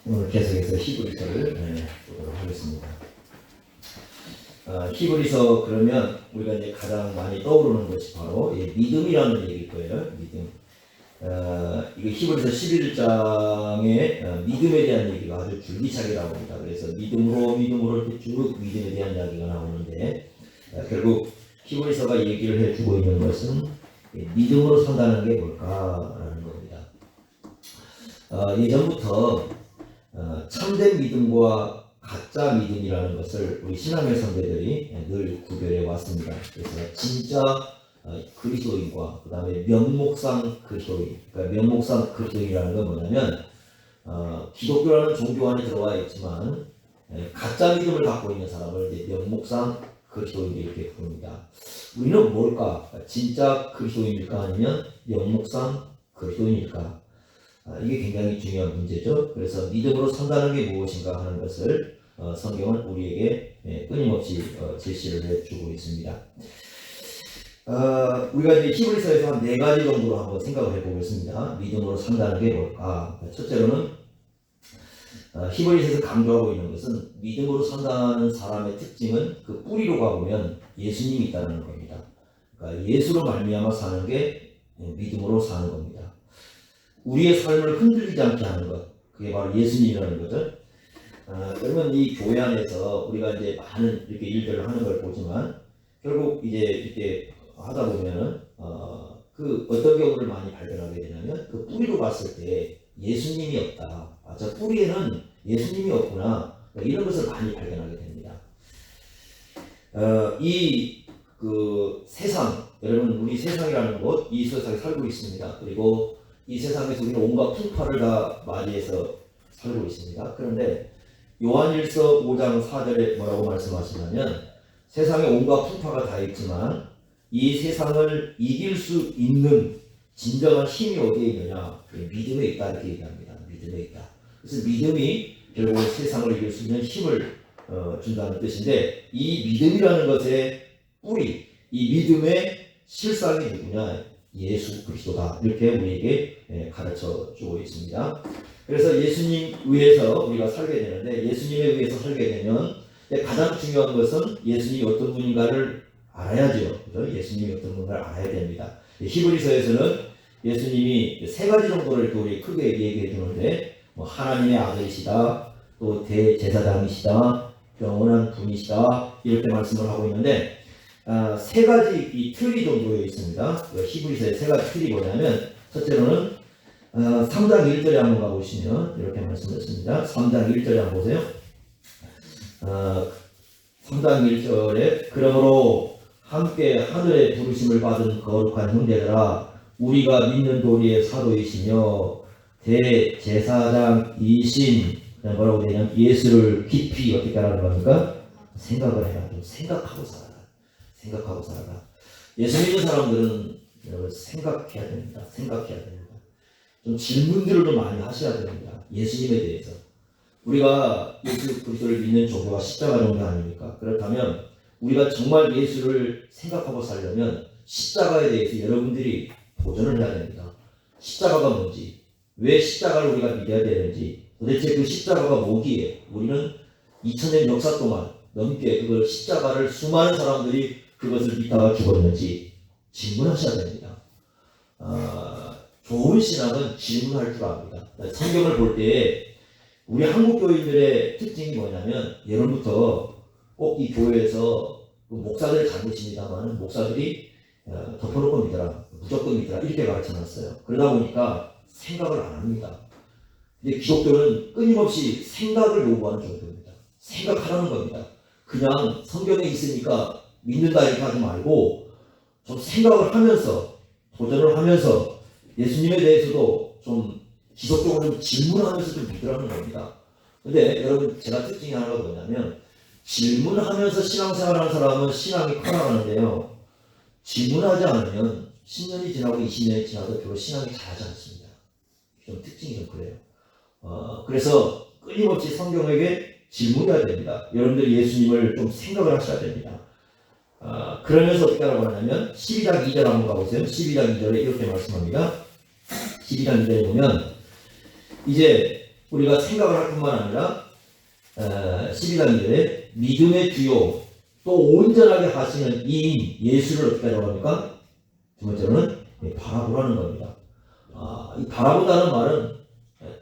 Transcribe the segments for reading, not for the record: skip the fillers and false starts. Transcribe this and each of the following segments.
오늘 계속해서 히브리서를 보도록 하겠습니다. 히브리서 그러면 우리가 이제 가장 많이 떠오르는 것이 바로 믿음이라는 얘기일 거예요. 믿음. 이거 히브리서 11장에 믿음에 대한 얘기가 아주 줄기차게 나옵니다. 그래서 믿음으로 이렇게 쭉 믿음에 대한 이야기가 나오는데 결국 히브리서가 얘기를 해주고 있는 것은 믿음으로 산다는 게 뭘까라는 겁니다. 예전부터 참된 믿음과 가짜 믿음이라는 것을 우리 신앙의 선배들이 늘 구별해 왔습니다. 그래서 진짜 그리스도인과 그 다음에 면목상 그리스도인, 그러니까 면목상 그리스도인이라는 건 뭐냐면 기독교라는 종교 안에 들어와 있지만 가짜 믿음을 갖고 있는 사람을 이제 면목상 그리스도인 이렇게 부릅니다. 우리는 뭘까? 진짜 그리스도인일까 아니면 면목상 그리스도인일까? 이게 굉장히 중요한 문제죠. 그래서 믿음으로 산다는 게 무엇인가 하는 것을 성경은 우리에게 끊임없이 제시를 해주고 있습니다. 우리가 이제 히브리서에서 한 4가지 정도로 한번 생각을 해보겠습니다. 믿음으로 산다는 게 뭘까? 첫째로는 히브리서에서 강조하고 있는 것은 믿음으로 산다는 사람의 특징은 그 뿌리로 가보면 예수님이 있다는 겁니다. 그러니까 예수로 말미암아 사는 게 믿음으로 사는 겁니다. 우리의 삶을 흔들리지 않게 하는 것, 그게 바로 예수님이라는 거죠. 그러면 이 교회 안에서 우리가 이제 많은 이렇게 일들을 하는 걸 보지만 결국 이제 이렇게 하다 보면은 그 어떤 경우를 많이 발견하게 되냐면 그 뿌리로 봤을 때 예수님이 없다. 저 뿌리에는 예수님이 없구나. 이런 것을 많이 발견하게 됩니다. 이 그 세상, 여러분 우리 세상이라는 곳, 이 세상에 살고 있습니다. 그리고 이 세상에서 우리는 온갖 풍파를 다 맞이해서 살고 있습니다. 그런데 요한일서 5장 4절에 뭐라고 말씀하시냐면 세상에 온갖 풍파가 다 있지만 이 세상을 이길 수 있는 진정한 힘이 어디에 있느냐? 믿음에 있다 이렇게 얘기합니다. 믿음에 있다. 그래서 믿음이 결국 세상을 이길 수 있는 힘을 준다는 뜻인데 이 믿음이라는 것의 뿌리, 이 믿음의 실상이 누구냐? 예수 그리스도다. 이렇게 우리에게 가르쳐 주고 있습니다. 그래서 예수님 위해서 우리가 살게 되는데 예수님에 의해서 살게 되면 가장 중요한 것은 예수님이 어떤 분인가를 알아야죠. 그렇죠? 예수님이 어떤 분인가를 알아야 됩니다. 히브리서에서는 예수님이 3가지 정도를 우리 크게 얘기해 주는데 하나님의 아들이시다, 또 대제사장이시다, 영원한 분이시다 이렇게 말씀을 하고 있는데 3가지 이 틀이 정도에 있습니다. 히브리서의 3가지 틀이 뭐냐면 첫째로는 3장 1절에 한번 가보시면 이렇게 말씀했습니다. 3장 1절에 한번 보세요. 3장 1절에 그러므로 함께 하늘의 부르심을 받은 거룩한 형제들아 우리가 믿는 도리의 사도이시며 대제사장이신 뭐라고 되냐면 예수를 깊이 어떻게 하라는 겁니까? 생각을 해라. 좀 생각하고 살아라. 생각하고 살아라. 예수 믿는 사람들은 여러분 생각해야 됩니다. 생각해야 됩니다. 좀 질문들을 좀 많이 하셔야 됩니다. 예수님에 대해서. 우리가 예수 그리스도를 믿는 종교가 십자가 종교 아닙니까? 그렇다면 우리가 정말 예수를 생각하고 살려면 십자가에 대해서 여러분들이 도전을 해야 됩니다. 십자가가 뭔지, 왜 십자가를 우리가 믿어야 되는지, 도대체 그 십자가가 뭐기에 우리는 2000년 역사 동안 넘게 그걸 십자가를 수많은 사람들이 그것을 믿다가 죽었는지 질문하셔야 됩니다. 좋은 신앙은 질문할 줄 압니다. 성경을 볼 때 우리 한국 교인들의 특징이 뭐냐면 예로부터 꼭 이 교회에서 목사들의 잘못입니다만 목사들이 덮어놓고 믿어라, 무조건 믿어라 이렇게 가르쳐놨어요. 그러다 보니까 생각을 안 합니다. 근데 기독교는 끊임없이 생각을 요구하는 종교입니다. 생각하라는 겁니다. 그냥 성경에 있으니까 믿는다 이렇게 하지 말고 좀 생각을 하면서 도전을 하면서 예수님에 대해서도 좀 지속적으로 좀 질문하면서 좀 믿으라는 겁니다. 근데 여러분 제가 특징이 하나가 뭐냐면 질문하면서 신앙생활하는 사람은 신앙이 커나가는데요. 질문하지 않으면 10년이 지나고 20년이 지나도 별로 신앙이 잘하지 않습니다. 좀 특징이 좀 그래요. 그래서 끊임없이 성경에게 질문해야 됩니다. 여러분들이 예수님을 좀 생각을 하셔야 됩니다. 그러면서 어떻게 하라고 하냐면 12장 2절 한번 가보세요. 12장 2절에 이렇게 말씀합니다. 12장 2절에 보면 이제 우리가 생각을 할 뿐만 아니라 12장 2절에 믿음의 주요 또 온전하게 하시는 이인 예수를 어떻게 하라고 합니까? 두 번째로는 바라보라는 겁니다. 이 바라보다는 말은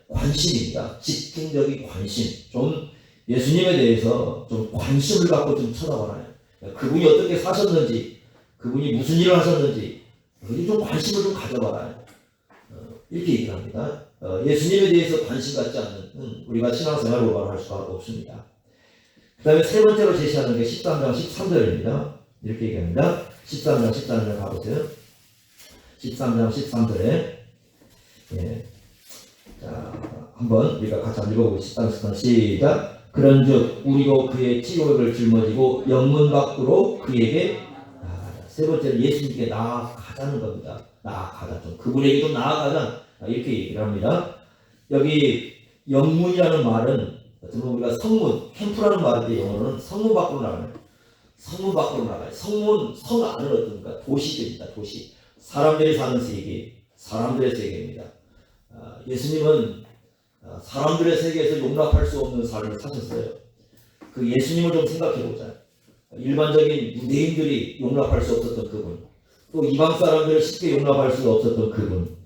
관심입니다. 집중적인 관심. 좀 예수님에 대해서 좀 관심을 갖고 좀 쳐다봐라요. 그분이 어떻게 사셨는지, 그분이 무슨 일을 하셨는지, 그분이 좀 관심을 좀 가져봐라요. 이렇게 얘기를 합니다. 예수님에 대해서 관심 갖지 않는 우리가 신앙생활을 할 수가 없습니다. 그 다음에 세 번째로 제시하는 게 13장 13절입니다. 이렇게 얘기합니다. 13장 13절 가보세요. 13장 13절에 자, 한번 우리가 같이 한번 읽어보겠습니다. 시작. 그런즉 우리도 그의 치료를 짊어지고 영문 밖으로 그에게 나아가자. 세 번째는 예수님께 나아가자는 겁니다. 나아가자. 좀 그분에게 좀 나아가자. 이렇게 얘기를 합니다. 여기 영문이라는 말은 우리가 성문, 캠프라는 말인데 영어로는 성문 밖으로 나가요. 성문 밖으로 나가요. 성문, 성 안은 어떤가? 도시들입니다. 도시. 사람들이 사는 세계, 사람들의 세계입니다. 예수님은 사람들의 세계에서 용납할 수 없는 삶을 사셨어요. 그 예수님을 좀 생각해보자. 일반적인 유대인들이 용납할 수 없었던 그분, 또 이방 사람들을 쉽게 용납할 수 없었던 그분,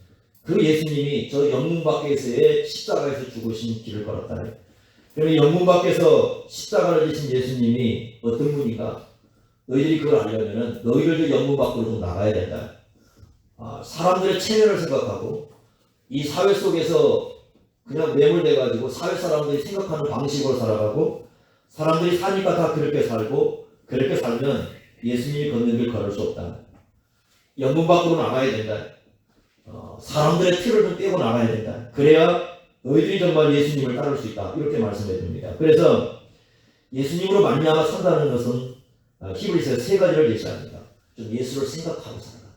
그 예수님이 저 영문 밖에서의 십자가에서 죽으신 길을 걸었다네. 그러면 영문 밖에서 십자가를 지신 예수님이 어떤 분인가? 너희들이 그걸 알려면 너희들도 영문 밖으로 좀 나가야 된다. 사람들의 체면을 생각하고 이 사회 속에서 그냥 매몰돼가지고 사회 사람들이 생각하는 방식으로 살아가고 사람들이 사니까 다 그렇게 살고 그렇게 살면 예수님이 걷는 길 걸을 수 없다. 영문 밖으로 나가야 된다. 사람들의 틀을 좀 떼고 나가야 된다. 그래야 너희들이 정말 예수님을 따를 수 있다. 이렇게 말씀해 줍니다. 그래서 예수님으로 말미암아 산다는 것은 히브리서에 세 가지를 제시합니다. 좀 예수를 생각하고 살아가.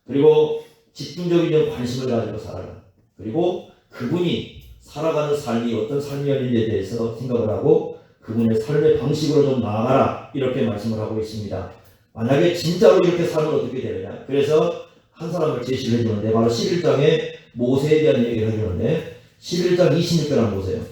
그리고 집중적인 관심을 가지고 살아가. 그리고 그분이 살아가는 삶이 어떤 삶이었는지에 대해서 생각을 하고 그분의 삶의 방식으로 좀 나아가라. 이렇게 말씀을 하고 있습니다. 만약에 진짜로 이렇게 살면 어떻게 되느냐. 그래서 한 사람을 제시를 해주는데 바로 11장에 모세에 대한 얘기를 해주는데 11장 26절 한번 보세요.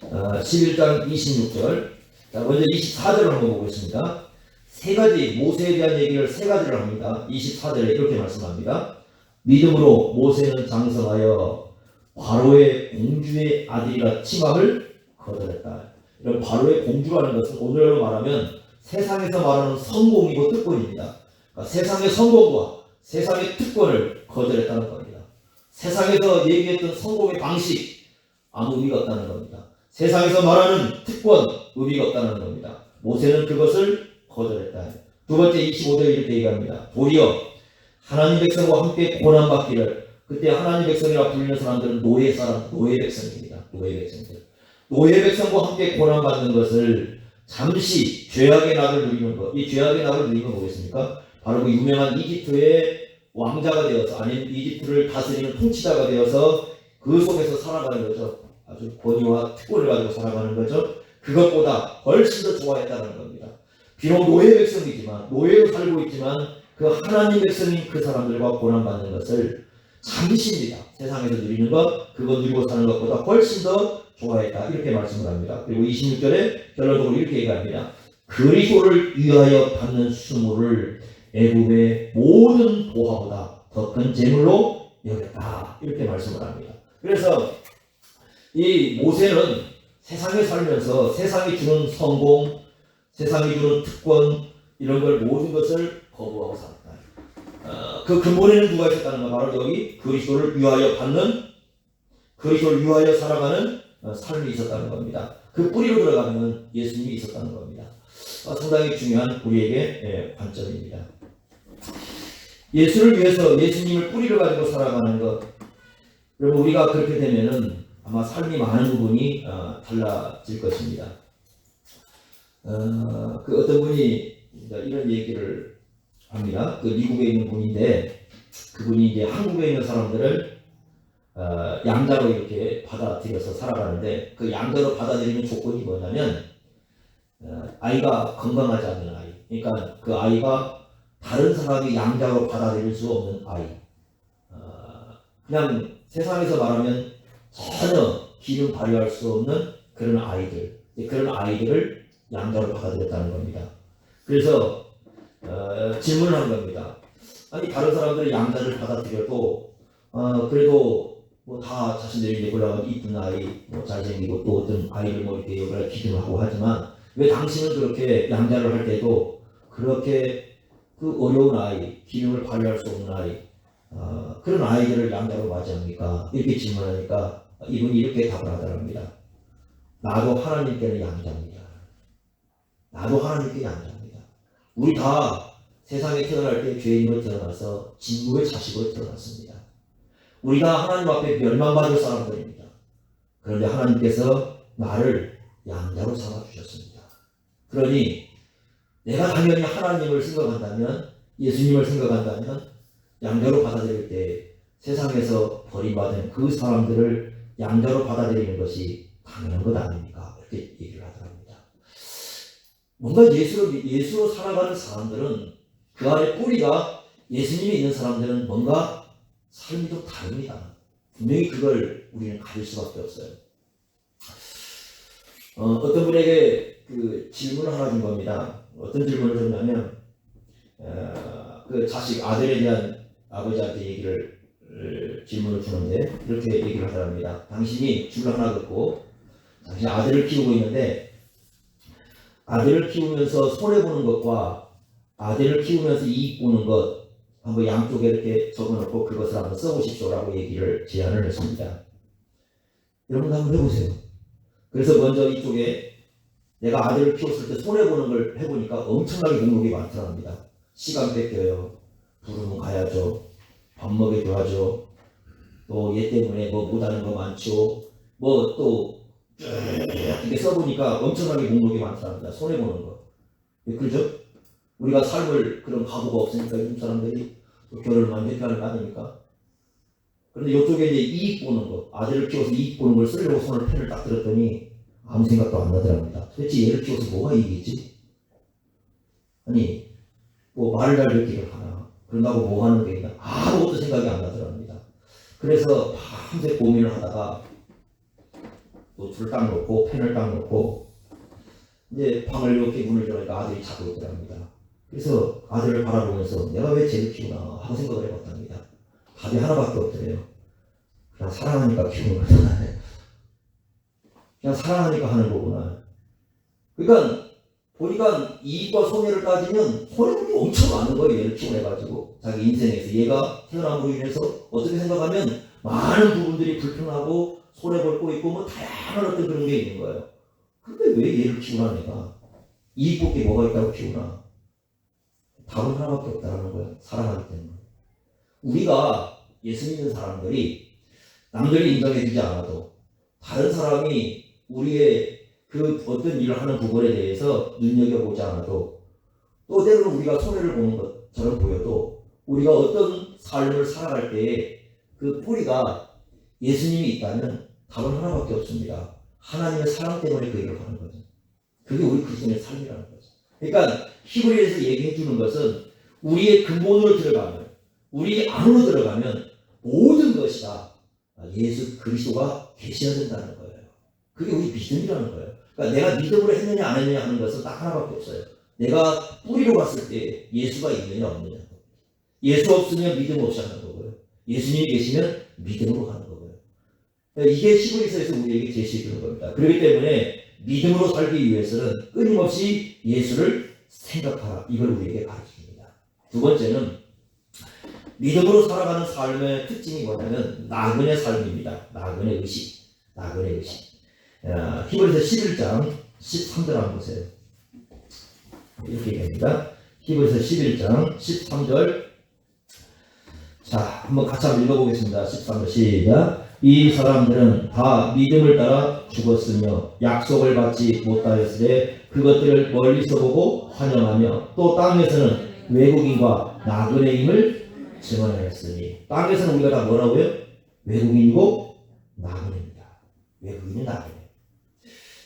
11장 26절. 자, 먼저 24절을 한번 보겠습니다. 세 가지 모세에 대한 얘기를 세 가지를 합니다. 24절에 이렇게 말씀합니다. 믿음으로 모세는 장성하여 바로의 공주의 아들이라 칭함을 거절했다. 이런 바로의 공주라는 것은 오늘로 말하면 세상에서 말하는 성공이고 특권입니다. 그러니까 세상의 성공과 세상의 특권을 거절했다는 겁니다. 세상에서 얘기했던 성공의 방식 아무 의미가 없다는 겁니다. 세상에서 말하는 특권 의미가 없다는 겁니다. 모세는 그것을 거절했다. 두 번째 25절에 이렇게 얘기합니다. 도리어 하나님 백성과 함께 고난받기를. 그때 하나님 백성이라 불리는 사람들은 노예 백성입니다. 노예 백성들. 노예 백성과 함께 고난받는 것을 잠시 죄악의 낙을 누리는 것. 이 죄악의 낙을 누리는 건 뭐겠습니까? 바로 그 유명한 이집트의 왕자가 되어서 아니면 이집트를 다스리는 통치자가 되어서 그 속에서 살아가는 거죠. 아주 권위와 특권을 가지고 살아가는 거죠. 그것보다 훨씬 더 좋아했다는 겁니다. 비록 노예 백성이지만 노예로 살고 있지만 그 하나님 백성인 그 사람들과 고난받는 것을 잠시입니다. 세상에서 누리는 것, 그거 누리고 사는 것보다 훨씬 더 좋아했다. 이렇게 말씀을 합니다. 그리고 26절에 결론적으로 이렇게 얘기합니다. 그리스도를 위하여 받는 수모를 애굽의 모든 보화보다 더 큰 재물로 여겼다. 이렇게 말씀을 합니다. 그래서 이 모세는 세상에 살면서 세상이 주는 성공, 세상이 주는 특권 이런 걸 모든 것을 거부하고 살았다. 그 근본에는 누가 있었다는 거 바로 여기 그리스도를 위하여 받는 그리스도를 위하여 살아가는 삶이 있었다는 겁니다. 그 뿌리로 들어가는 예수님이 있었다는 겁니다. 상당히 중요한 우리에게 관점입니다. 예수를 위해서 예수님을 뿌리를 가지고 살아가는 것. 여러분 우리가 그렇게 되면은 아마 삶이 많은 부분이 달라질 것입니다. 그 어떤 분이 이런 얘기를 합니다. 그 미국에 있는 분인데 그분이 이제 한국에 있는 사람들을 양자로 이렇게 받아들여서 살아가는데 그 양자로 받아들이는 조건이 뭐냐면 아이가 건강하지 않는 아이. 그러니까 그 아이가 다른 사람이 양자로 받아들일 수 없는 아이. 그냥 세상에서 말하면 전혀 기름 발휘할 수 없는 그런 아이들을 양자로 받아들였다는 겁니다. 그래서 질문을 한 겁니다. 아니 다른 사람들이 양자를 받아들여도 그래도 뭐 다 자신들이 예불하고 이쁜 아이, 뭐 잘생기고 또 어떤 아이를 뭐 이렇게 여기다 기증하고 하지만 왜 당신은 그렇게 양자를 할 때도 그렇게 그 어려운 아이, 기능을 발휘할 수 없는 아이, 그런 아이들을 양자로 맞이합니까? 이렇게 질문하니까 이분이 이렇게 답을 하더랍니다. 나도 하나님께는 양자입니다. 나도 하나님께 양자입니다. 우리 다 세상에 태어날 때 죄인으로 태어나서 진국의 자식으로 태어났습니다. 우리가 하나님 앞에 멸망받을 사람들입니다. 그런데 하나님께서 나를 양자로 삼아주셨습니다. 그러니 내가 당연히 하나님을 생각한다면, 예수님을 생각한다면 양자로 받아들일 때 세상에서 버림받은 그 사람들을 양자로 받아들이는 것이 당연한 것 아닙니까? 이렇게 얘기를 하더랍니다. 뭔가 예수로 살아가는 사람들은 그 안에 뿌리가 예수님이 있는 사람들은 뭔가 삶이 좀 다릅니다. 분명히 그걸 우리는 가질 수밖에 없어요. 어떤 분에게 그 질문을 하나 준 겁니다. 어떤 질문을 줬냐면 그 자식 아들에 대한 아버지한테 질문을 주는데 이렇게 얘기를 하더랍니다. 당신이 줄 하나 긋고 당신이 아들을 키우고 있는데 아들을 키우면서 손해보는 것과 아들을 키우면서 이익 보는 것 한번 양쪽에 이렇게 적어놓고 그것을 한번 써보십시오라고 제안을 했습니다. 여러분 한번 해보세요. 그래서 먼저 이쪽에 내가 아들을 키웠을 때 손해보는 걸 해보니까 엄청나게 목록이 많더랍니다. 시간 뺏겨요. 부르면 가야죠. 밥 먹여줘야죠. 또 얘 때문에 뭐 못하는 거 많죠. 뭐 또 이렇게 써보니까 엄청나게 목록이 많더랍니다. 손해보는 거. 그렇죠? 우리가 삶을 그런 각오가 없으니까 요즘 사람들이 결혼을 많이 회피하는 거 아닙니까? 그런데 이쪽에 이제 이익 보는 거, 아들을 키워서 이익 보는 걸 쓰려고 펜을 딱 들었더니 아무 생각도 안 나더랍니다. 도대체 얘를 키워서 뭐가 이익이지? 아니, 뭐 말을 잘 듣기를 하나, 그런다고 뭐 하는 게 있나? 아무것도 생각이 안 나더랍니다. 그래서 밤새 고민을 하다가 또 줄 딱 놓고 펜을 딱 놓고 이제 방을 이렇게 문을 열으니까 아들이 자고 있더랍니다. 그래서 아들을 바라보면서 내가 왜 쟤를 키우나 하고 생각을 해봤답니다. 답이 하나밖에 없더래요. 그냥 사랑하니까 키우는 거구나. 그냥 사랑하니까 하는 거구나. 그러니까 보니까 이익과 손해를 따지면 손해는 엄청 많은 거예요. 얘를 키워내가지고 자기 인생에서 얘가 태어남으로 인해서 어떻게 생각하면 많은 부분들이 불편하고 손해볼 거 있고 뭐 다양한 어떤 그런 게 있는 거예요. 근데 왜 얘를 키우나 내가 이익 볼 게 뭐가 있다고 키우나? 답은 하나밖에 없다는 거예요. 사랑하기 때문에. 우리가 예수 믿는 사람들이 남들이 인정해주지 않아도 다른 사람이 우리의 그 어떤 일을 하는 부분에 대해서 눈여겨보지 않아도 또 때로는 우리가 손해를 보는 것처럼 보여도 우리가 어떤 삶을 살아갈 때에 그 뿌리가 예수님이 있다면 답은 하나밖에 없습니다. 하나님의 사랑 때문에 그 일을 하는 거죠. 그게 우리 그리스도인의 삶이라는 거죠. 그러니까 히브리에서 얘기해 주는 것은 우리의 근본으로 들어가면, 우리 안으로 들어가면 모든 것이 다 예수 그리스도가 계셔야 된다는 거예요. 그게 우리 믿음이라는 거예요. 그러니까 내가 믿음으로 했느냐 안 했느냐 하는 것은 딱 하나밖에 없어요. 내가 뿌리로 봤을 때 예수가 있느냐 없느냐. 예수 없으면 믿음 없이 하는 거고요. 예수님이 계시면 믿음으로 하는 거고요. 그러니까 이게 히브리서에서 우리에게 제시해 주는 겁니다. 그렇기 때문에 믿음으로 살기 위해서는 끊임없이 예수를 생각하라. 이걸 우리에게 가르칩니다. 두 번째는 믿음으로 살아가는 삶의 특징이 뭐냐면 나그네 삶입니다. 나그네 의식. 히브리서 11장 13절 한번 보세요. 이렇게 얘기합니다. 히브리서 11장 13절. 자, 한번 같이 한번 읽어보겠습니다. 13절 시작. 이 사람들은 다 믿음을 따라 죽었으며 약속을 받지 못하였으되 그것들을 멀리서 보고 환영하며 또 땅에서는 외국인과 나그네임을 증언하였으니. 땅에서는 우리가 다 뭐라고요? 외국인이고 나그네입니다. 외국인이 나그네.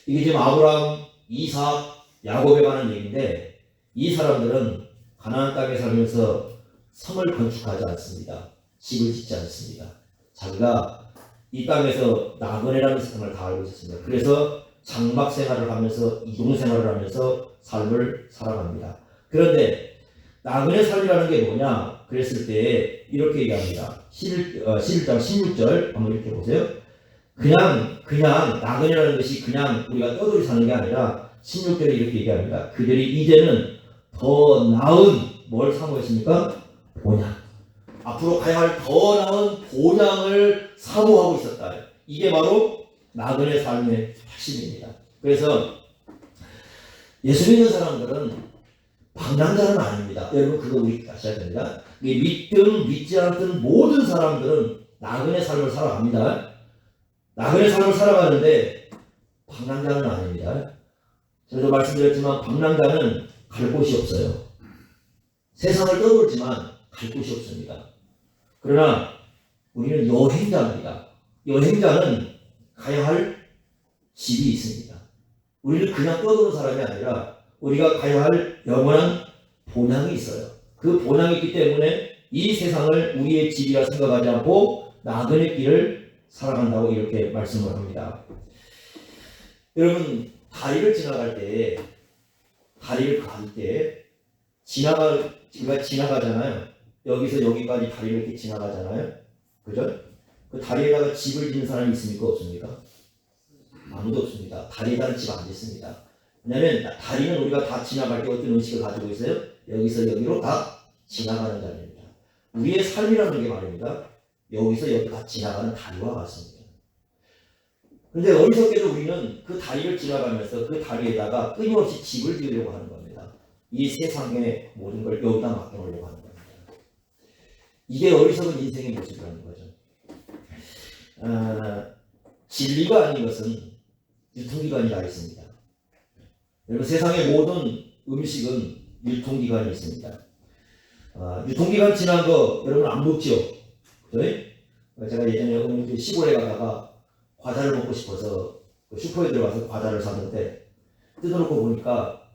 이게 지금 아브라함, 이삭, 야곱에 관한 얘기인데 이 사람들은 가나안 땅에 살면서 성을 건축하지 않습니다. 집을 짓지 않습니다. 자기가 이 땅에서 나그네라는 세상을 다 알고 있었습니다. 그래서 장막 생활을 하면서 이동 생활을 하면서 삶을 살아갑니다. 그런데 나그네 삶이라는 게 뭐냐 그랬을 때 이렇게 얘기합니다. 11장 16절 한번 이렇게 보세요. 그냥 나그네라는 것이 그냥 우리가 떠돌이 사는 게 아니라 16절에 이렇게 얘기합니다. 그들이 이제는 더 나은 뭘 사모했습니까? 본향. 앞으로 가야 할 더 나은 본향을 사모하고 있었다. 이게 바로 나그네 삶의 핵심입니다. 그래서 예수 믿는 사람들은 방랑자는 아닙니다. 여러분 그거 우리 아셔야 됩니다. 믿든 믿지 않든 모든 사람들은 나그네 삶을 살아갑니다. 나그네 삶을 살아가는데 방랑자는 아닙니다. 저도 말씀드렸지만 방랑자는 갈 곳이 없어요. 세상을 떠돌지만 갈 곳이 없습니다. 그러나 우리는 여행자입니다. 여행자는 가야 할 집이 있습니다. 우리는 그냥 떠도는 사람이 아니라 우리가 가야 할 영원한 본향이 있어요. 그 본향이 있기 때문에 이 세상을 우리의 집이라 생각하지 않고 나그네 길을 살아간다고 이렇게 말씀을 합니다. 여러분 다리를 지나갈 때 우리가 지나가잖아요. 여기서 여기까지 다리를 이렇게 지나가잖아요. 그죠? 그 다리에다가 집을 짓는 사람이 있습니까? 없습니까? 아무도 없습니다. 다리에다가 집 안 짓습니다. 왜냐하면 다리는 우리가 다 지나갈 때 어떤 의식을 가지고 있어요? 여기서 여기로 다 지나가는 자리입니다. 우리의 삶이라는 게 말입니다. 여기서 여기 다 지나가는 다리와 같습니다. 그런데 어리석게도 우리는 그 다리를 지나가면서 그 다리에다가 끊임없이 집을 지으려고 하는 겁니다. 이 세상의 모든 걸 여기다 맡겨놓으려고 하는 겁니다. 이게 어리석은 인생의 모습이라는 거죠. 진리가 아닌 것은 유통기간이 다 있습니다. 여러분 세상의 모든 음식은 유통기간이 있습니다. 유통기간 지난 거 여러분 안 먹죠? 그죠? 제가 예전에 어느 시골에 가다가 과자를 먹고 싶어서 슈퍼에 들어가서 과자를 샀는데 뜯어놓고 보니까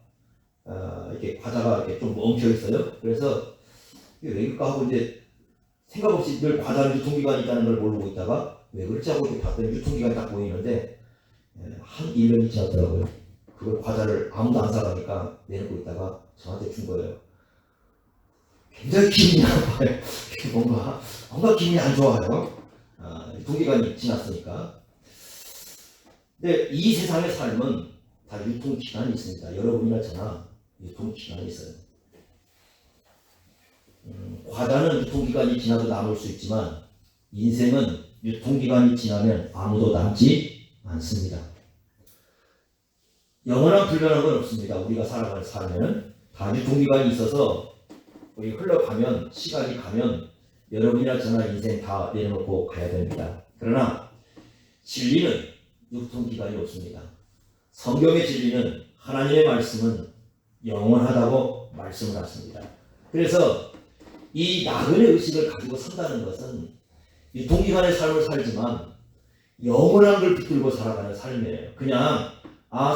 이렇게 과자가 이렇게 좀 엉켜 있어요. 그래서 이게 왜 그럴까 하고 이제 생각 없이 늘 과자는 유통기간이 있다는 걸 모르고 있다가 왜 그렇지 하고 이렇게 봤더니 유통기간이 딱 보이는데 한 1년이 지났더라고요. 그걸 과자를 아무도 안 사가니까 내놓고 있다가 저한테 준 거예요. 굉장히 기분이 나빠요. 뭔가 기분이 안 좋아요. 유통기간이 지났으니까. 근데 이 세상의 삶은 다 유통기간이 있습니다. 여러분이나 저나 유통기간이 있어요. 과자는 유통기간이 지나도 남을 수 있지만 인생은 유통기간이 지나면 아무도 남지 않습니다. 영원한 불변한 건 없습니다. 우리가 살아가는 삶에는 다 유통기간이 있어서 우리 흘러가면 시간이 가면 여러분이나 저나 인생 다 내려놓고 가야 됩니다. 그러나 진리는 유통기간이 없습니다. 성경의 진리는 하나님의 말씀은 영원하다고 말씀을 하십니다. 그래서 이 나그네 의식을 가지고 산다는 것은 유통기간의 삶을 살지만 영원한 걸 붙들고 살아가는 삶이에요. 그냥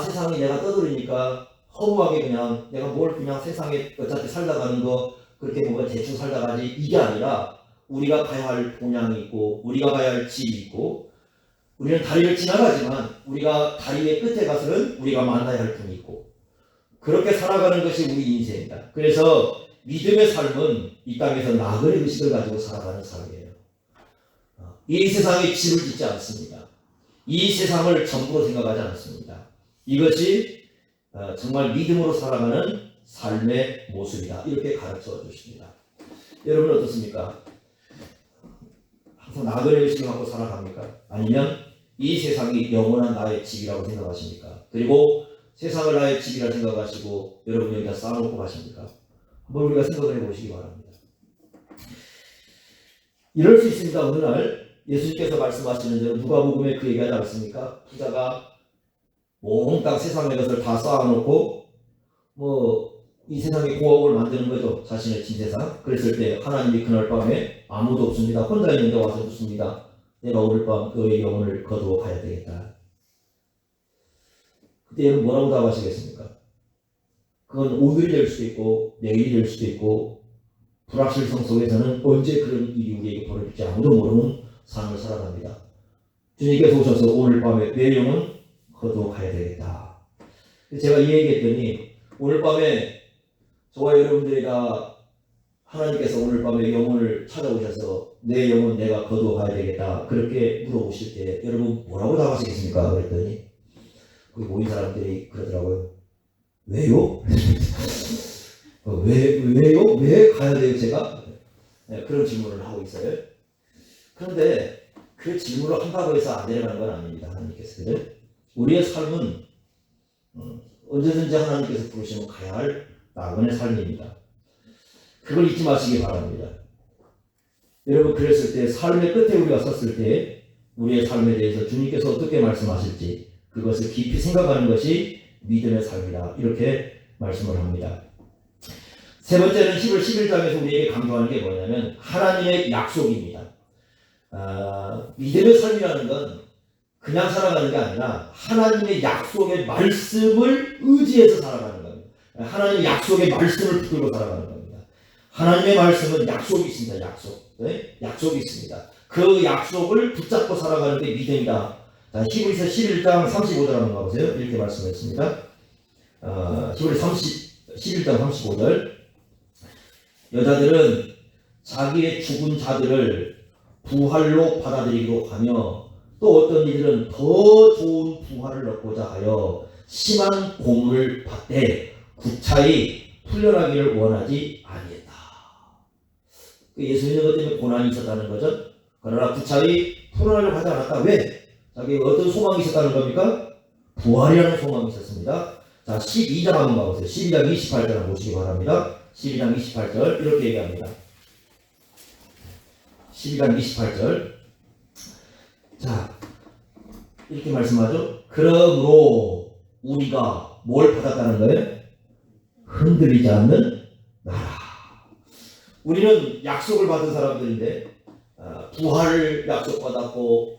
세상이 내가 떠들으니까 허무하게 그냥 내가 뭘 그냥 세상에 어차피 살다 가는 거 그렇게 뭔가 대충 살다 가지 이게 아니라 우리가 가야 할 본향이 있고 우리가 가야 할 집이 있고 우리는 다리를 지나가지만 우리가 다리의 끝에 가서는 우리가 만나야 할 분이 있고 그렇게 살아가는 것이 우리 인생입니다. 그래서 믿음의 삶은 이 땅에서 나그네 의식을 가지고 살아가는 삶이에요. 이 세상에 집을 짓지 않습니다. 이 세상을 전부로 생각하지 않습니다. 이것이 정말 믿음으로 살아가는 삶의 모습이다. 이렇게 가르쳐 주십니다. 여러분 어떻습니까? 항상 나그네 의식을 갖고 살아갑니까? 아니면 이 세상이 영원한 나의 집이라고 생각하십니까? 그리고 세상을 나의 집이라 생각하시고 여러분 여기다 쌓아놓고 가십니까? 한번 우리가 생각을 해보시기 바랍니다. 이럴 수 있습니다. 어느 날 예수님께서 말씀하시는 대로 누가복음에 그 얘기하지 않습니까? 부자가 몽땅 세상의 것을 다 쌓아놓고 이 세상의 고업을 만드는 거죠. 자신의 진세상. 그랬을 때 하나님이 그날 밤에 아무도 없습니다. 혼자 있는데 와서 묻습니다. 내가 오늘 밤 너의 영혼을 거두어 가야 되겠다. 그때 여러분 뭐라고 답하시겠습니까? 그건 오늘이 될 수도 있고 내일이 될 수도 있고 불확실성 속에서는 언제 그런 일이 우리에게 벌어질지 아무도 모르는 삶을 살아갑니다. 주님께서 오셔서 오늘 밤에 내 영혼 거두어가야 되겠다. 제가 이 얘기했더니 오늘 밤에 저와 여러분들이가 하나님께서 오늘 밤에 영혼을 찾아오셔서 내 영혼 내가 거두어가야 되겠다 그렇게 물어보실 때 여러분 뭐라고 답하시겠습니까? 그랬더니 거기 모인 사람들이 그러더라고요. 왜요? 왜요? 왜 가야 돼요 제가? 네, 그런 질문을 하고 있어요. 그런데 그 질문을 한다고 해서 안 내려가는 건 아닙니다. 하나님께서. 그죠? 우리의 삶은 언제든지 하나님께서 부르시면 가야 할 나그네 삶입니다. 그걸 잊지 마시기 바랍니다. 여러분 그랬을 때 삶의 끝에 우리가 섰을 때 우리의 삶에 대해서 주님께서 어떻게 말씀하실지 그것을 깊이 생각하는 것이 믿음의 삶이다. 이렇게 말씀을 합니다. 세 번째는 히브리 11장에서 우리에게 강조하는 게 뭐냐면 하나님의 약속입니다. 믿음의 삶이라는 건 그냥 살아가는 게 아니라 하나님의 약속의 말씀을 의지해서 살아가는 겁니다. 하나님의 약속의 말씀을 붙들고 살아가는 겁니다. 하나님의 말씀은 약속이 있습니다. 약속. 네? 약속이 있습니다. 그 약속을 붙잡고 살아가는 게 믿음이다. 자, 히브리서 11장 35절 한번 가보세요. 이렇게 말씀했습니다. 히브리 11장 35절 여자들은 자기의 죽은 자들을 부활로 받아들이기로 하며 또 어떤 이들은 더 좋은 부활을 얻고자 하여 심한 고문을 받되 구차히 풀려나기를 원하지 아니했다. 예수 믿는 것 때문에 고난이 있었다는 거죠. 그러나 구차히 풀어나려고 하지 않았다. 왜? 자기가 어떤 소망이 있었다는 겁니까? 부활이라는 소망이 있었습니다. 자, 12장 한번 가보세요. 12장 28절 한번 보시기 바랍니다. 12장 28절 이렇게 얘기합니다. 12장 28절 자 이렇게 말씀하죠. 그러므로 우리가 뭘 받았다는 거예요? 흔들리지 않는 나라. 우리는 약속을 받은 사람들인데 부활을 약속받았고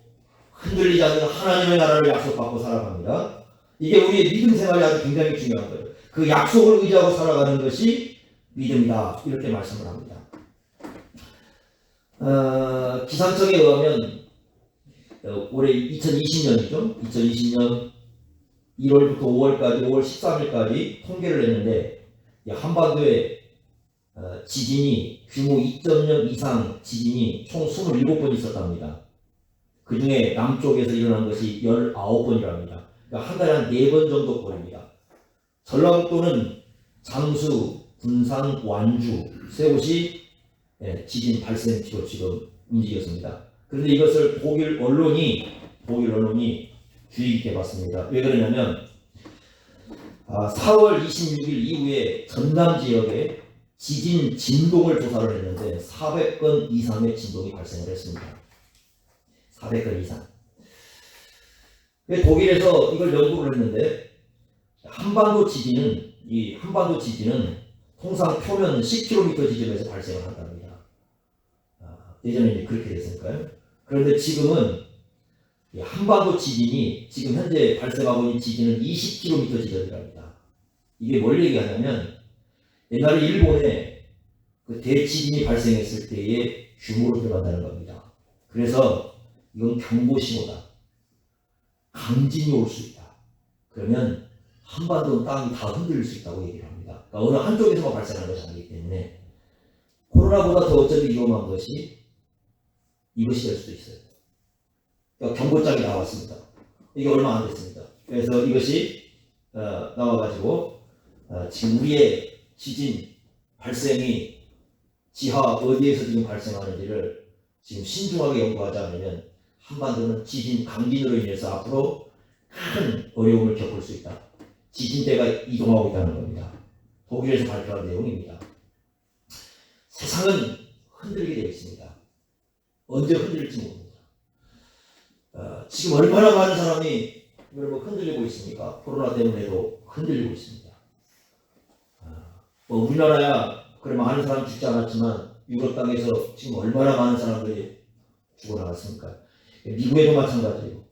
흔들리지 않는 하나님의 나라를 약속받고 살아갑니다. 이게 우리의 믿음 생활이 아주 굉장히 중요한 거예요. 그 약속을 의지하고 살아가는 것이 믿음이다. 이렇게 말씀을 합니다. 기상청에 의하면 올해 2020년이죠. 2020년 1월부터 5월까지 5월 13일까지 통계를 냈는데 한반도에 지진이 규모 2.0 이상 지진이 총 27번 있었답니다. 그 중에 남쪽에서 일어난 것이 19번이랍니다. 그러니까 한 달에 한 4번 정도 벌입니다. 전라북도는 장수, 군산, 완주 세 곳이 지진 발생지로 지금 움직였습니다. 그런데 이것을 독일 언론이 주의 깊게 봤습니다. 왜 그러냐면 4월 26일 이후에 전남 지역에 지진 진동을 조사를 했는데 400건 이상의 진동이 발생을 했습니다. 400건 이상. 독일에서 이걸 연구를 했는데 한반도 지진은 통상 표면 10km 지점에서 발생을 한답니다. 예전에 이제 그렇게 됐으니까요. 그런데 지금은 한반도 지진이 지금 현재 발생하고 있는 지진은 20km 지점이랍니다. 이게 뭘 얘기하냐면 옛날에 일본에 그 대지진이 발생했을 때의 규모로 들어간다는 겁니다. 그래서 이건 경보신호다. 강진이 올 수 있다. 그러면 한반도 땅이 다 흔들릴 수 있다고 얘기를 합니다. 그러니까 어느 한쪽에서만 발생하는 것이 아니기 때문에 코로나보다 더 어쩌면 위험한 것이 이것이 될 수도 있어요. 그러니까 경고장이 나왔습니다. 이게 얼마 안 됐습니다. 그래서 이것이 나와가지고 지금 우리의 지진 발생이 지하 어디에서 지금 발생하는지를 지금 신중하게 연구하지 않으면 한반도는 지진 강진으로 인해서 앞으로 큰 어려움을 겪을 수 있다. 지진대가 이동하고 있다는 겁니다. 독일에서 발표한 내용입니다. 세상은 흔들리게 되어 있습니다. 언제 흔들릴지 모릅니다. 지금 얼마나 많은 사람이 여러분 흔들리고 있습니까? 코로나 때문에도 흔들리고 있습니다. 우리나라야 그래 많은 사람 죽지 않았지만 유럽 땅에서 지금 얼마나 많은 사람들이 죽어나갔습니까? 미국에도 마찬가지예요.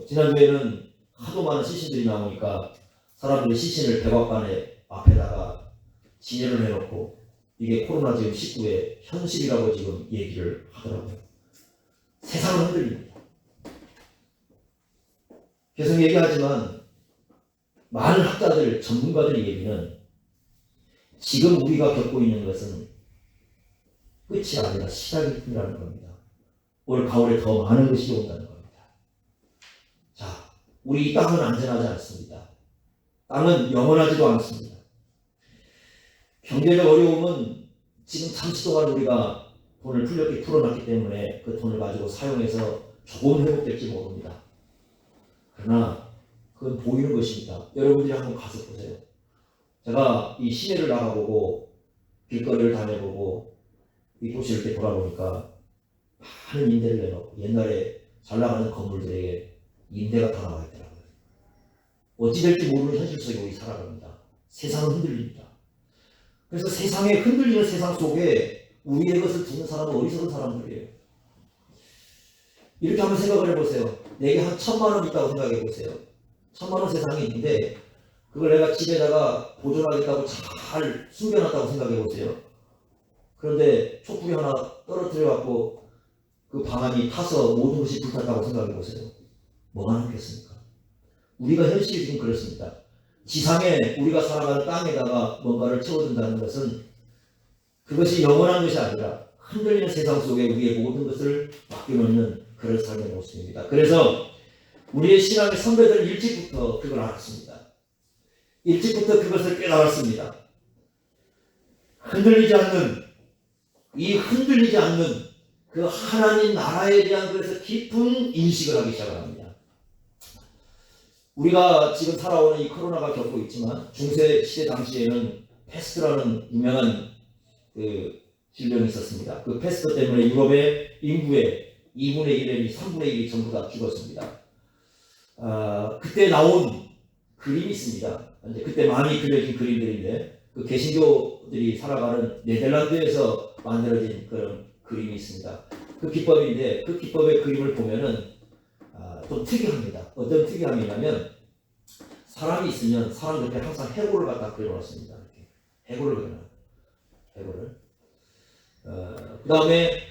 지난주에는 하도 많은 시신들이 나오니까 사람들이 시신을 백악관에 앞에다가 진열을 해놓고 이게 코로나 지금 19의 현실이라고 지금 얘기를 하더라고요. 세상은 흔들립니다. 계속 얘기하지만 많은 학자들, 전문가들의 얘기는 지금 우리가 겪고 있는 것은 끝이 아니라 시작일 뿐이라는 겁니다. 올 가을에 더 많은 것이 온다는 겁니다. 자, 우리 이 땅은 안전하지 않습니다. 땅은 영원하지도 않습니다. 경제적 어려움은 지금 잠시 동안 우리가 돈을 풀어놨기 때문에 그 돈을 가지고 사용해서 조금 회복될지 모릅니다. 그러나 그건 보이는 것입니다. 여러분들이 한번 가서 보세요. 제가 이 시내를 나가보고 길거리를 다녀보고 이 도시를 이렇게 돌아보니까 많은 임대를 내놓고 옛날에 잘 나가는 건물들에게 임대가 다 나와 있더라고요. 어찌 될지 모르는 현실 속에 우리 살아갑니다. 세상은 흔들립니다. 그래서 세상에 흔들리는 세상 속에 우리의 것을 두는 사람은 어리석은 사람들이에요. 이렇게 한번 생각을 해보세요. 내게 한 1,000만 원 있다고 생각해 보세요. 1,000만 원 세상에 있는데 그걸 내가 집에다가 보존하겠다고 잘 숨겨놨다고 생각해 보세요. 그런데 촛불이 하나 떨어뜨려 갖고 그 방안이 타서 모든 것이 불탔다고 생각해 보세요. 뭐가 남겠습니까? 우리가 현실이 지금 그렇습니다. 지상에 우리가 살아가는 땅에다가 뭔가를 채워준다는 것은 그것이 영원한 것이 아니라 흔들리는 세상 속에 우리의 모든 것을 맡겨놓는 그런 삶의 모습입니다. 그래서 우리의 신앙의 선배들은 일찍부터 그걸 알았습니다. 일찍부터 그것을 깨달았습니다. 흔들리지 않는 그 하나님 나라에 대한 그래서 깊은 인식을 하기 시작을 합니다. 우리가 지금 살아오는 이 코로나가 겪고 있지만 중세 시대 당시에는 패스트라는 유명한 그 질병이 있었습니다. 그 패스트 때문에 유럽의 인구의 2분의 1 내지 3분의 1이 전부 다 죽었습니다. 그때 나온 그림이 있습니다. 그때 많이 그려진 그림들인데 그 개신교들이 살아가는 네덜란드에서 만들어진 그런 그림이 있습니다. 그 기법인데 그 기법의 그림을 보면은 좀 특이합니다. 어떤 특이함이냐면 사람이 있으면 사람 옆에 항상 해골을 갖다 그려놨습니다. 이렇게 해골을 그려놔요. 해골을. 그 다음에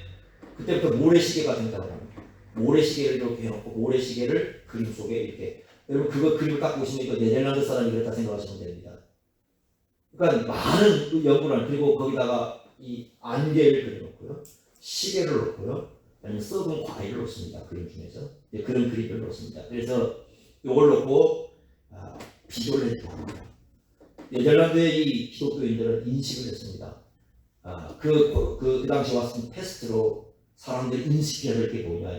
그때부터 모래시계가 등장을 합니다. 모래시계를 이렇게 해놓고 모래시계를 그림 속에 이렇게. 여러분 그거 그림을 딱 보시면 이거 네덜란드 사람이 그랬다 생각하시면 됩니다. 그러니까 많은 연구를 그리고 거기다가 이 안개를 그려놓고요. 시계를 놓고요. 아니면 썩은 과일을 놓습니다. 그림 중에서. 그런 그림을 놓습니다. 그래서 이걸 놓고 비교를 했습니다. 네덜란드의 이 기독교인들은 인식을 했습니다. 그 당시 왔던 테스트로 사람들이 인식해야 될 게 뭐냐.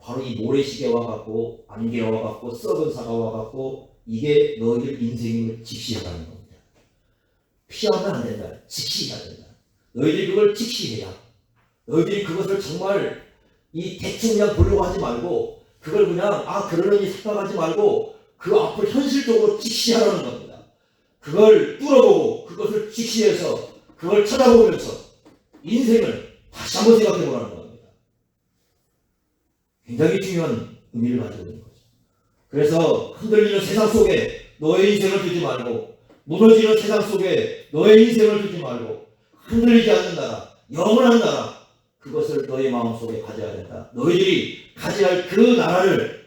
바로 이 모래시계와 같고 안개와 같고 썩은 사과와 같고 이게 너희들 인생을 직시해가는 겁니다. 피하면 안 된다. 직시해야 된다. 너희들이 그걸 직시해야. 너희들이 그것을 정말 이 대충 그냥 보려고 하지 말고 그걸 그냥 그러려니 생각하지 말고 그 앞을 현실적으로 직시하라는 겁니다. 그걸 뚫어보고 그것을 직시해서 그걸 쳐다보면서 인생을 다시 한번 생각해 보라는 겁니다. 굉장히 중요한 의미를 가지고 있는 거죠. 그래서 흔들리는 세상 속에 너의 인생을 두지 말고 무너지는 세상 속에 너의 인생을 두지 말고 흔들리지 않는 나라, 영원한 나라 그것을 너의 마음속에 가져야 된다. 너희들이 가져야 할 그 나라를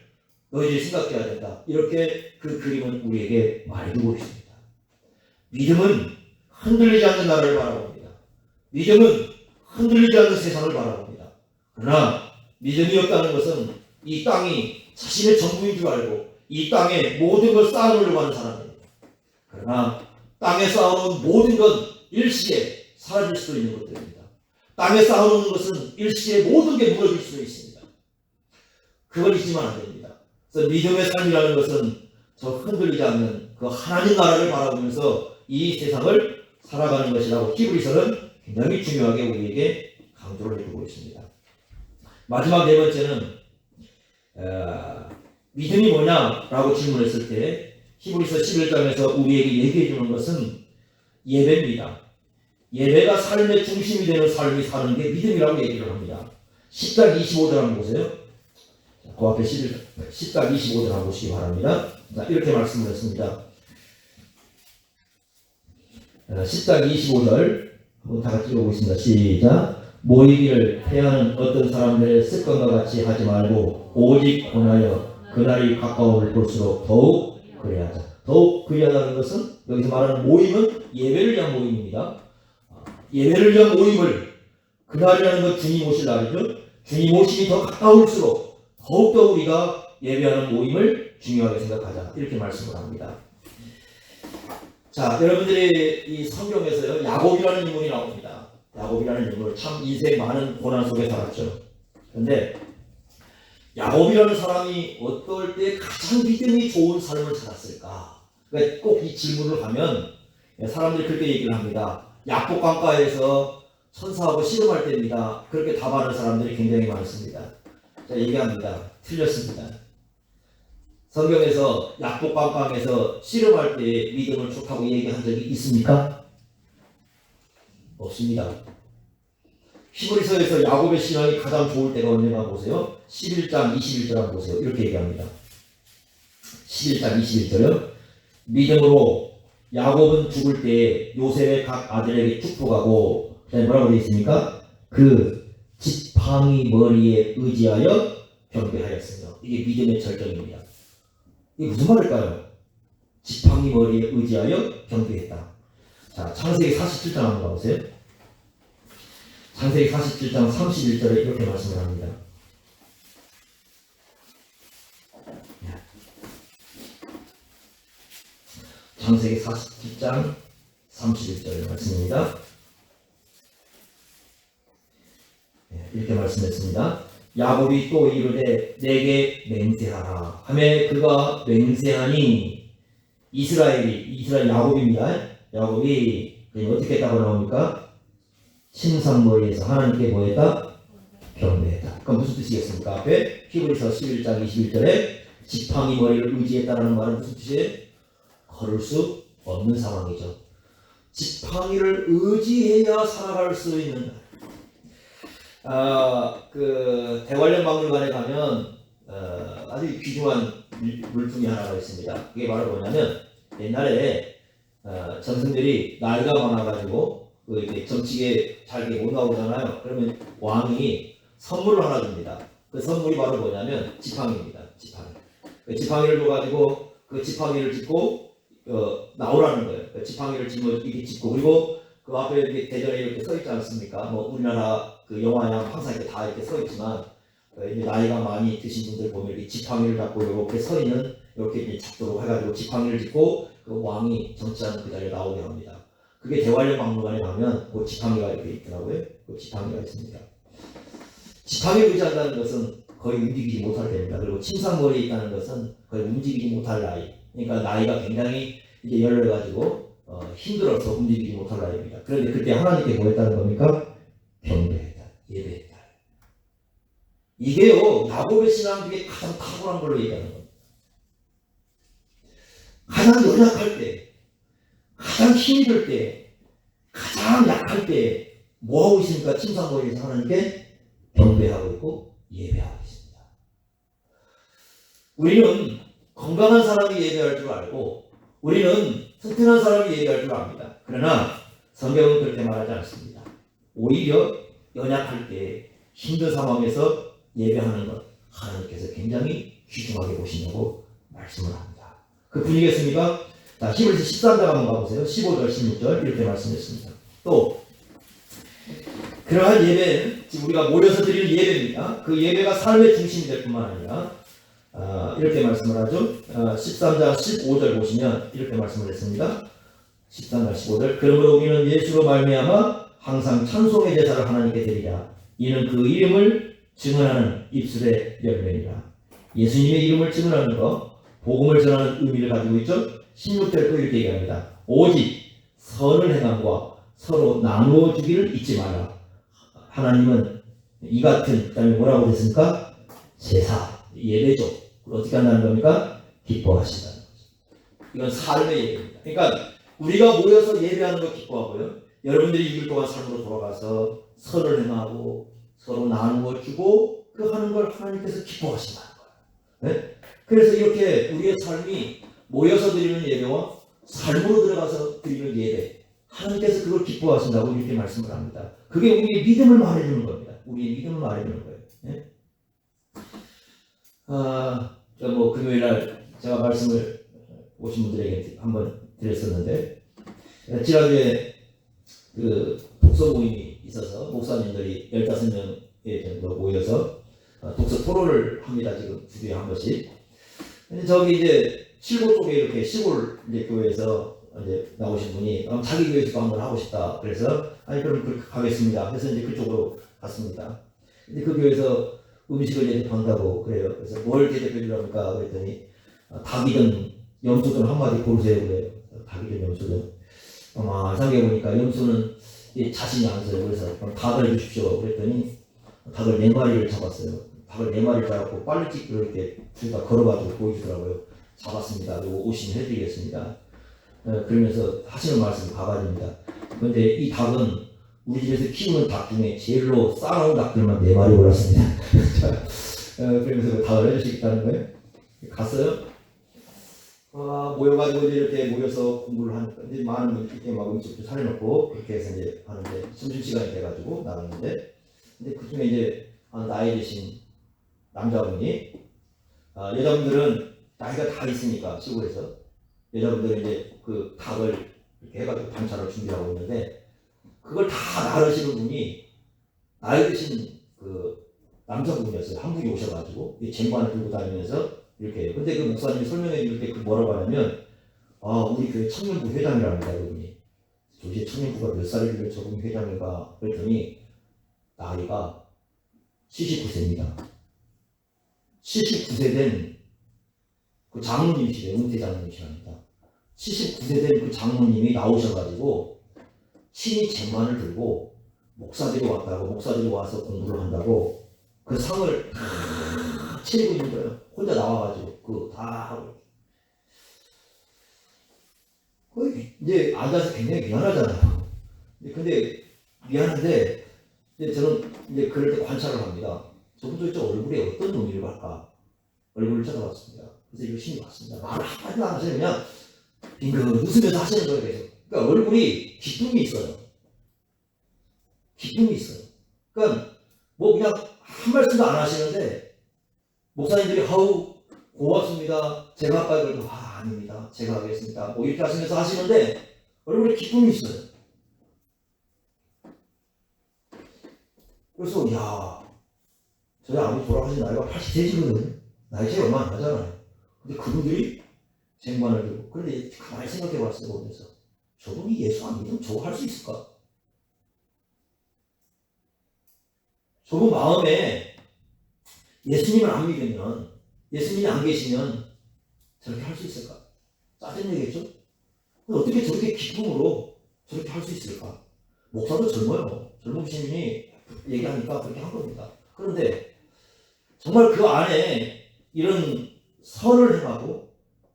너희들이 생각해야 된다. 이렇게 그 그림은 우리에게 말해주고 있습니다. 믿음은 흔들리지 않는 나라를 바라봅니다. 믿음은 흔들리지 않는 세상을 바라봅니다. 그러나 믿음이 없다는 것은 이 땅이 자신의 전부인 줄 알고 이 땅에 모든 걸 쌓아놓으려고 하는 사람입니다. 그러나 땅에 쌓아놓은 모든 건 일시에 사라질 수도 있는 것들입니다. 땅에 쌓아놓는 것은 일시에 모든 게 무너질 수도 있습니다. 그걸 잊으면 안 됩니다. 그래서 믿음의 삶이라는 것은 저 흔들리지 않는 그 하나님 나라를 바라보면서 이 세상을 살아가는 것이라고 히브리서는 굉장히 중요하게 우리에게 강조를 해주고 있습니다. 마지막 네 번째는 믿음이 뭐냐라고 질문했을 때 히브리서 11장에서 우리에게 얘기해 주는 것은 예배입니다. 예배가 삶의 중심이 되는 삶이 사는 게 믿음이라고 얘기를 합니다. 10장 25절 한번 보세요. 그 앞에 10장 25절 한번 보시기 바랍니다. 자, 이렇게 말씀을 했습니다. 10장 25절 한번 다 같이 읽어보겠습니다. 시작. 모이기를 패하는 어떤 사람들의 습관과 같이 하지 말고 오직 권하여 그날이 가까움을 볼수록 더욱 그리하자. 더욱 그리하다는 것은 여기서 말하는 모임은 예배를 위한 모임입니다. 예배를 위한 모임을 그날이라는 건 주님 오실 날이죠. 주님 오심이 더 가까울수록 더욱더 우리가 예배하는 모임을 중요하게 생각하자. 이렇게 말씀을 합니다. 자, 여러분들이 이 성경에서요, 야곱이라는 인물이 나옵니다. 야곱이라는 인물, 참 인생 많은 고난 속에 살았죠. 그런데 야곱이라는 사람이 어떨 때 가장 믿음이 좋은 삶을 살았을까? 그러니까 꼭 이 질문을 하면 사람들이 그렇게 얘기를 합니다. 약복 강가에서 천사하고 씨름할 때입니다. 그렇게 답하는 사람들이 굉장히 많습니다. 자, 얘기합니다. 틀렸습니다. 성경에서 약복 강가에서 씨름할 때 믿음을 좋다고 얘기한 적이 있습니까? 없습니다. 히브리서에서 야곱의 신앙이 가장 좋을 때가 언제나 보세요. 11장 21절 한번 보세요. 이렇게 얘기합니다. 11장 21절은 믿음으로 야곱은 죽을 때 요셉의 각 아들에게 축복하고, 그다음에 뭐라고 되어 있습니까? 그 지팡이 머리에 의지하여 경배하였으며. 이게 믿음의 절정입니다. 이게 무슨 말일까요? 지팡이 머리에 의지하여 경배했다. 자, 창세기 47장 한번 가보세요. 창세기 47장 31절에 이렇게 말씀을 합니다. 창세기 47장 31절의 말씀입니다. 이렇게 말씀했습니다. 야곱이 또 이르되 내게 맹세하라 하매 그가 맹세하니 이스라엘 야곱입니다. 야곱이 어떻게 했다고 나옵니까? 침상머리에서 하나님께 뭐했다? 경배했다. 그럼 무슨 뜻이겠습니까? 앞에 히브리서 11장 21절에 지팡이 머리를 의지했다라는 말은 무슨 뜻이에요? 걸을 수 없는 상황이죠. 지팡이를 의지해야 살아갈 수 있는. 그 대관령 박물관에 가면 아주 귀중한 물품이 하나가 있습니다. 그게 바로 뭐냐면 옛날에 전승들이 나이가 많아가지고 이렇게 정치계 잘 못 나오잖아요. 그러면 왕이 선물을 하나 줍니다. 그 선물이 바로 뭐냐면 지팡이입니다. 지팡이. 그 지팡이를 줘가지고 그 지팡이를 짚고 나오라는 거예요. 그 지팡이를 이렇게 짚고, 그리고 그 앞에 이렇게 대전에 이렇게 서 있지 않습니까? 뭐 우리나라 그 영화야 항상 이렇게 다 이렇게 서 있지만 이제 나이가 많이 드신 분들 보면 이렇게 지팡이를 잡고 이렇게 서 있는, 이렇게 이제 잡도록 해가지고 지팡이를 짚고 그 왕이 정치하는 그 자리에 나오게 합니다. 그게 대관령 박물관에 가면 그 지팡이가 이렇게 있더라고요. 그 지팡이가 있습니다. 지팡이를 의지한다는 것은 거의 움직이지 못할 때입니다. 그리고 침상머리에 있다는 것은 거의 움직이지 못할 나이. 그러니까 나이가 굉장히 이제 열려가지고 힘들어서 움직이지 못할 나이입니다. 그런데 그때 하나님께 뭐 했다는 겁니까? 경배했다, 예배했다. 이게요, 야곱의 신앙 중에 가장 탁월한 걸로 얘기하는 겁니다. 가장 연약할 때, 가장 힘이 들 때, 가장 약할 때 뭐 하고 있습니까? 침상머리에서 하나님께 경배하고 있고 예배하고 있습니다. 우리는 건강한 사람이 예배할 줄 알고 우리는 튼튼한 사람이 예배할 줄 압니다. 그러나 성경은 그렇게 말하지 않습니다. 오히려 연약할 때 힘든 상황에서 예배하는 것 하나님께서 굉장히 귀중하게 보신다고 말씀을 합니다. 그 분이겠습니까? 자, 히브리서 13장 한번 가보세요. 15절 16절 이렇게 말씀했습니다. 또 그러한 예배는 지금 우리가 모여서 드리는 예배입니다. 그 예배가 삶의 중심이 될 뿐만 아니라 이렇게 말씀을 하죠. 13장 15절 보시면 이렇게 말씀을 했습니다. 13장 15절 그러므로 우리는 예수로 말미암아 항상 찬송의 제사를 하나님께 드리라. 이는 그 이름을 증언하는 입술의 열매니라. 예수님의 이름을 증언하는 것, 복음을 전하는 의미를 가지고 있죠. 16절도 이렇게 얘기합니다. 오직 선을 행함과 서로 나누어 주기를 잊지 마라. 하나님은 이 같은, 그다음에 뭐라고 됐습니까? 제사, 예배죠. 어떻게 한다는 겁니까? 기뻐하신다는 거죠. 이건 삶의 예배입니다. 그러니까 우리가 모여서 예배하는 거 기뻐하고요. 여러분들이 6일 동안 삶으로 돌아가서 선을 행하고 서로 나누어 주고 그 하는 걸 하나님께서 기뻐하신다는 거예요. 네? 그래서 이렇게 우리의 삶이 모여서 드리는 예배와 삶으로 들어가서 드리는 예배 하나님께서 그걸 기뻐하신다고 이렇게 말씀을 합니다. 그게 우리의 믿음을 말해주는 겁니다. 우리의 믿음을 말해주는 거예요. 예? 뭐 금요일날 제가 말씀을 오신 분들에게 한번 드렸었는데, 지난주에 그 독서 모임이 있어서 목사님들이 15명 정도 모여서 독서 토론을 합니다. 지금 주에 한 번씩. 저기 이제 칠곡 쪽에 이렇게 시골 이제 교회에서 이제 나오신 분이 자기 교회에서도 한번 하고 싶다. 그래서 아니 그럼 그렇게 가겠습니다. 그래서 이제 그쪽으로 갔습니다. 근데 그 교회에서 음식을 대접한다고 그래요. 그래서 뭘 대접해 주랍니까? 그랬더니 닭이든 염소든 한마디 고르세요 그래요. 닭이든 염소든. 생각해보니까 염소는 자신이 안 써요. 그래서 그럼 닭을 주십시오. 그랬더니 닭을 4마리를 잡았어요. 닭을 4마리를 잡고 빨리 찍기로 이렇게 둘 다 걸어가지고 보여주더라고요. 잡았습니다. 그리고 오시면 해드리겠습니다. 그러면서 하시는 말씀이 가관입니다. 그런데 이 닭은 우리 집에서 키우는 닭 중에 제일로 싸나운 닭들만 4마리 골랐습니다. 그러면서 그 닭을 해주시겠다는 거예요. 갔어요. 모여가지고 이렇게 모여서 공부를 하니까 이제 많은 분들이 이렇게 막 음식도 차려놓고 그렇게 해서 이제 하는데 점심시간이 돼가지고 나갔는데, 근데 그 중에 이제 나이 드신 남자분이, 여자분들은 나이가 다 있으니까 시골에서 여자분들은 이제 그 닭을 이렇게 해가지고 반찬을 준비하고 있는데, 그걸 다 나르시는 분이 나이 드신 그 남자분이었어요. 한 분이 오셔가지고 이 쟁반을 들고 다니면서 이렇게 해요. 근데 그 목사님이 설명해 줄 때 그 뭐라고 하냐면, 우리 교회 청년부 회장이랍니다. 그분이. 도대체 청년부가 몇 살이길래 저분 회장인가 그랬더니 나이가 79세입니다. 79세 된 그 장로님이시래요. 은퇴 장로님이시랍니다. 79세 된 그 장로님이 나오셔가지고 친히 쟁반을 들고 목사들이 왔다고, 목사들이 와서 공부를 한다고 그 상을 다 차리고 있는 거예요. 혼자 나와가지고 그거 다 하고. 이제 앉아서 굉장히 미안하잖아요. 근데 미안한데 이제 저는 이제 그럴 때 관찰을 합니다. 저분 도대체 얼굴에 어떤 의미를 할까? 얼굴을 쳐다봤습니다. 그래서 이거 신이 왔습니다. 말을 한마디도 안 하시면 그냥 빙긋 웃으면서 하시는 거예요. 계속. 그러니까 얼굴이 기쁨이 있어요. 기쁨이 있어요. 그러니까 뭐 그냥 한 말씀도 안 하시는데 목사님들이 고맙습니다. 제가 아까 그래도 아닙니다. 제가 하겠습니다. 뭐 이렇게 하시면서 하시는데 얼굴에 기쁨이 있어요. 그래서 저희 아버지 돌아가신 나이가 80세시거든요. 나이 차이 얼마 안 나잖아요. 근데 그분들이 쟁반을 들고, 그런데 가만히 생각해 봤어요. 그래서 저분이 예수 안 믿으면 저거 할 수 있을까? 저분 마음에 예수님을 안 믿으면, 예수님이 안 계시면 저렇게 할 수 있을까? 짜증 내겠죠? 근데 어떻게 저렇게 기쁨으로 저렇게 할 수 있을까? 목사도 젊어요. 젊으신 분이 얘기하니까 그렇게 한 겁니다. 그런데 정말 그 안에 이런 선을 행하고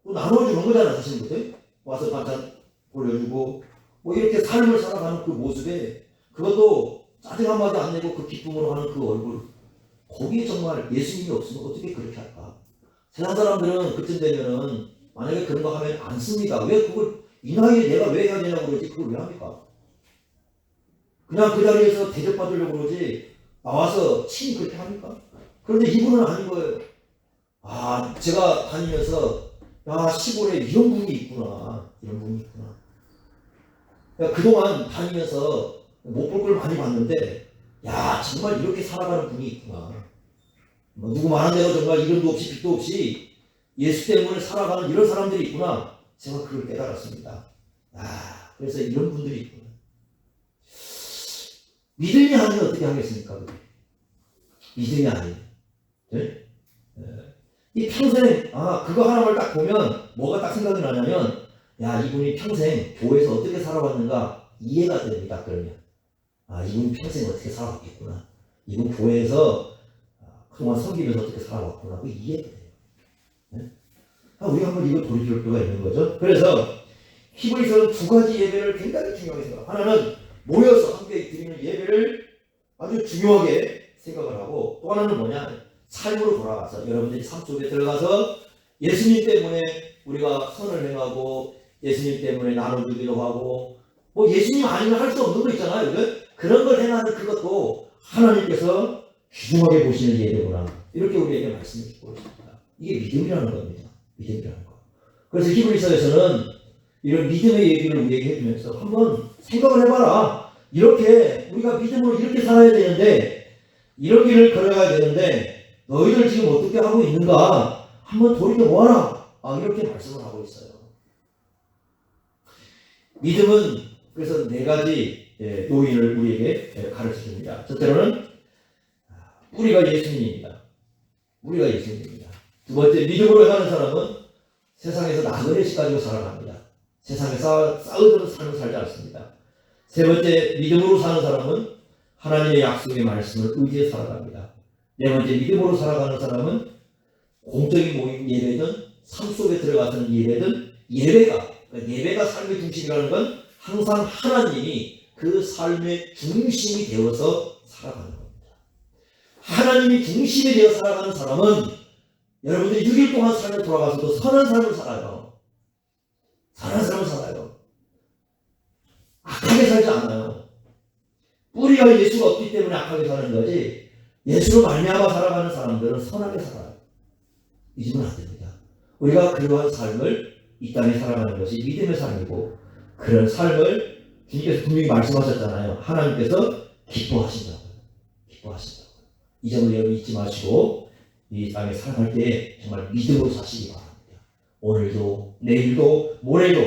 또 나눠주는 거잖아요. 사실 그때 와서 반찬 올려주고 뭐 이렇게 삶을 살아가는 그 모습에, 그것도 짜증 한마디 안 내고 그 기쁨으로 하는 그 얼굴, 거기에 정말 예수님이 없으면 어떻게 그렇게 할까? 세상 사람들은 그쯤 되면은 만약에 그런 거 하면 안 씁니다. 왜 그걸 이 나이에 내가 왜 해야 되냐고 그러지. 그걸 왜 합니까? 그냥 그 자리에서 대접받으려고 그러지 나와서 친히 그렇게 합니까? 그런데 이분은 아닌 거예요. 제가 다니면서 시골에 이런 분이 있구나. 이런 분이 있구나. 그동안 다니면서 못 볼 걸 많이 봤는데 정말 이렇게 살아가는 분이 있구나. 누구 말한 대로 정말 이름도 없이 빛도 없이 예수 때문에 살아가는 이런 사람들이 있구나. 제가 그걸 깨달았습니다. 그래서 이런 분들이 있구나. 믿음이 아니면 어떻게 하겠습니까? 믿음이 아니에요. 네? 이 평생 그거 하나만 딱 보면 뭐가 딱 생각이 나냐면 이분이 평생 교회에서 어떻게 살아왔는가 이해가 됩니다. 그러면 이분이 평생 어떻게 살아왔겠구나. 이분 교회에서 그동안 섬기면서 어떻게 살아왔구나. 그 이해가 돼요. 네? 우리 한번 이거 돌이킬 필요가 있는 거죠. 그래서 히브리서는 두 가지 예배를 굉장히 중요하게 생각합니다. 하나는 모여서 함께 드리는 예배를 아주 중요하게 생각을 하고, 또 하나는 뭐냐, 삶으로 돌아가서 여러분들이 삶 속에 들어가서 예수님 때문에 우리가 선을 행하고 예수님 때문에 나눠주기도 하고 뭐 예수님 아니면 할 수 없는 거 있잖아요. 그죠? 그런 걸 행하는 그것도 하나님께서 귀중하게 보시는 예배구나. 이렇게 우리에게 말씀해 주고 있습니다. 이게 믿음이라는 겁니다. 믿음이라는 거. 그래서 히브리서에서는 이런 믿음의 얘기를 우리에게 해주면서 한번 생각을 해봐라. 이렇게 우리가 믿음으로 이렇게 살아야 되는데, 이런 길을 걸어가야 되는데 너희들 지금 어떻게 하고 있는가 한번 돌이켜보아라. 이렇게 말씀을 하고 있어요. 믿음은 그래서 네 가지 요인을 우리에게 가르쳐줍니다. 첫째로는 우리가 예수님입니다. 우리가 예수님입니다. 두 번째, 믿음으로 사는 사람은 세상에서 나그네씩 가지고 살아갑니다. 세상에 싸우던 삶을 살지 않습니다. 세 번째, 믿음으로 사는 사람은 하나님의 약속의 말씀을 의지해 살아갑니다. 네 번째, 믿음으로 살아가는 사람은 공적인 모임 예배든 삶 속에 들어가서는 예배가 삶의 중심이라는 건 항상 하나님이 그 삶의 중심이 되어서 살아가는 겁니다. 하나님이 중심이 되어 살아가는 사람은 여러분들이 6일 동안 삶을 돌아가서도 선한 삶을 살아요. 선한 삶을 살아요. 악하게 살지 않아요. 뿌리가 예수가 없기 때문에 악하게 사는 거지, 예수로 말미암아 살아가는 사람들은 선하게 살아요. 잊으면 안 됩니다. 우리가 그러한 삶을 이 땅에 살아가는 것이 믿음의 삶이고, 그런 삶을 주님께서 분명히 말씀하셨잖아요. 하나님께서 기뻐하신다고요. 기뻐하신다고요. 이 점을 여러분 잊지 마시고 이 땅에 살아갈 때 정말 믿음으로 사시기 바랍니다. 오늘도 내일도 모레도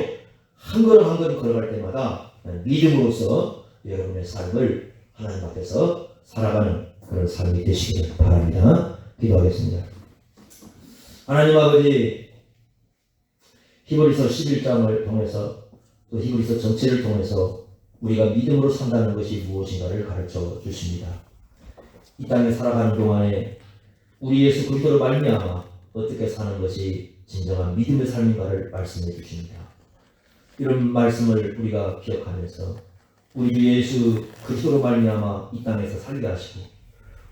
한 걸음 한 걸음 걸어갈 때마다 믿음으로써 여러분의 삶을 하나님 앞에서 살아가는 그런 삶이 되시길 바랍니다. 기도하겠습니다. 하나님 아버지, 히브리서 11장을 통해서 또 히브리서 전체를 통해서 우리가 믿음으로 산다는 것이 무엇인가를 가르쳐 주십니다. 이 땅에 살아가는 동안에 우리 예수 그리스도로 말미암아 어떻게 사는 것이 진정한 믿음의 삶인가를 말씀해 주십니다. 이런 말씀을 우리가 기억하면서 우리 주 예수 그리스도로 말미암아 이 땅에서 살게 하시고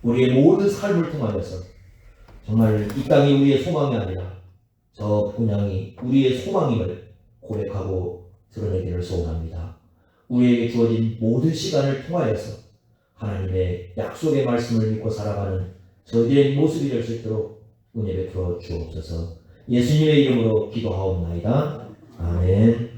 우리의 모든 삶을 통하여서 정말 이 땅이 우리의 소망이 아니라 저 분양이 우리의 소망임을 고백하고 드러내기를 소원합니다. 우리에게 주어진 모든 시간을 통하여서 하나님의 약속의 말씀을 믿고 살아가는 저희의 모습이 될 수 있도록 은혜 베풀어 주옵소서. 예수님의 이름으로 기도하옵나이다. 아멘.